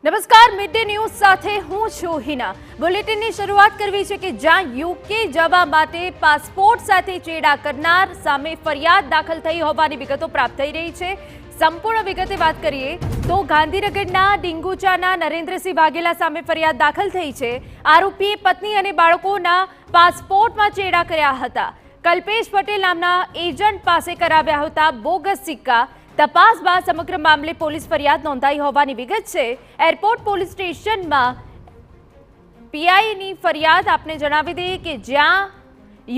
નમસ્કાર, mid day news સાથે હું છું હિના। બુલેટિનની શરૂઆત કરવી છે કે જ્યાં યુકે જવા માટે પાસપોર્ટ સાથે ચેડા કરનાર સામે ફરિયાદ દાખલ થઈ હોવાની વિગતો પ્રાપ્ત થઈ રહી છે। સંપૂર્ણ વિગતે વાત કરીએ તો ગાંધીનગરના ડીંગુચાના નરેન્દ્રસિંહ વાઘેલા સામે ફરિયાદ દાખલ થઈ છે। આરોપીએ પત્ની અને બાળકોના પાસપોર્ટમાં ચેડા કર્યા હતા। કલ્પેશ પટેલ નામના એજન્ટ પાસે કરાવ્યા હતા બોગસ સિક્કા। तपास बाद समग्र मामले पोलीस फरियाद नोंधाई होवानी विगत छे। एरपोर्ट पोलीस स्टेशन में पीआई नी फरियाद आपने जणावी दीए के ज्यां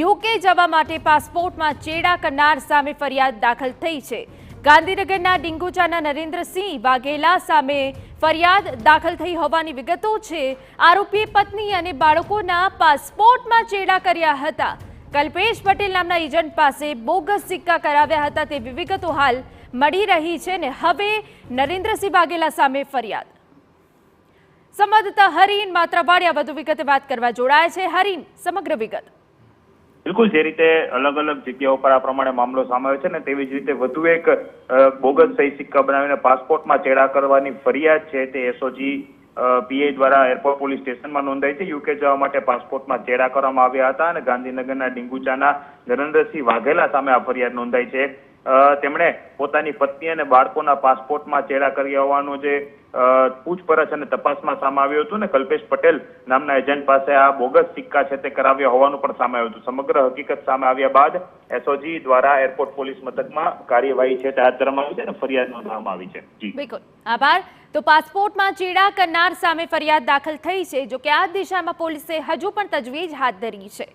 यूके जवा माटे पासपोर्ट में चेड़ा करनार सामे फरियाद दाखल थई छे। गांधीनगरना ડીંગુચાના નરેન્દ્રસિંહ વાઘેલા સામે ફરિયાદ દાખલ થઈ હોવાની વિગતો છે। આરોપીએ પત્ની અને બાળકોના પાસપોર્ટમાં ચેડા કર્યા હતા। કલ્પેશ પટેલ નામના એજન્ટ પાસે બોગસ સિક્કા કરાવ્યા હતા તેવી વિગતો હાલ મળી રહી છે ને હવે નરેન્દ્રસિંહ વાઘેલા સામે ફરિયાદ। સંવાદદાતા હરીન માત્રાવાડિયા વધુ વિગતે વાત કરવા જોડાયા છે। હરીન, સમગ્ર વિગત। બિલકુલ, જે રીતે અલગ અલગ જગ્યાઓ પર આ પ્રમાણે મામલો સામે આવે છે ને તેવી જ રીતે વધુ એક બોગસ સહી સિક્કા બનાવીને પાસપોર્ટમાં ચેડા કરવાની ફરિયાદ છે તે એસઓજી પીઆઈ દ્વારા એરપોર્ટ પોલીસ સ્ટેશનમાં નોંધાઈ છે। યુકે જવા માટે પાસપોર્ટમાં ચેડા કરવામાં આવ્યા હતા અને ગાંધીનગરના ડીંગુચાના નરેન્દ્રસિંહ વાઘેલા સામે આ ફરિયાદ નોંધાઈ છે। તેમણે પોતાની પત્ની અને બાળકોના પાસપોર્ટમાં ચેડા કર્યા હોવાનું જે પૂછપરછ અને તપાસમાં સામે આવ્યું હતું ને કલ્પેશ પટેલ નામના એજન્ટ પાસે આ બોગસ સિક્કા છે તે કરાવ્યા હોવાનું પણ સામે આવ્યું હતું। સમગ્ર હકીકત સામે આવ્યા બાદ એસઓજી દ્વારા એરપોર્ટ પોલીસ મથકમાં કાર્યવાહી છે તે હાથ ધરવામાં આવી છે અને ફરિયાદ નોંધવામાં આવી છે। જી બિલકુલ, આભાર। તો પાસપોર્ટમાં ચેડા કરનાર સામે ફરિયાદ દાખલ થઈ છે, જો કે આ દિશામાં પોલીસે હજુ પણ તજવીજ હાથ ધરી છે।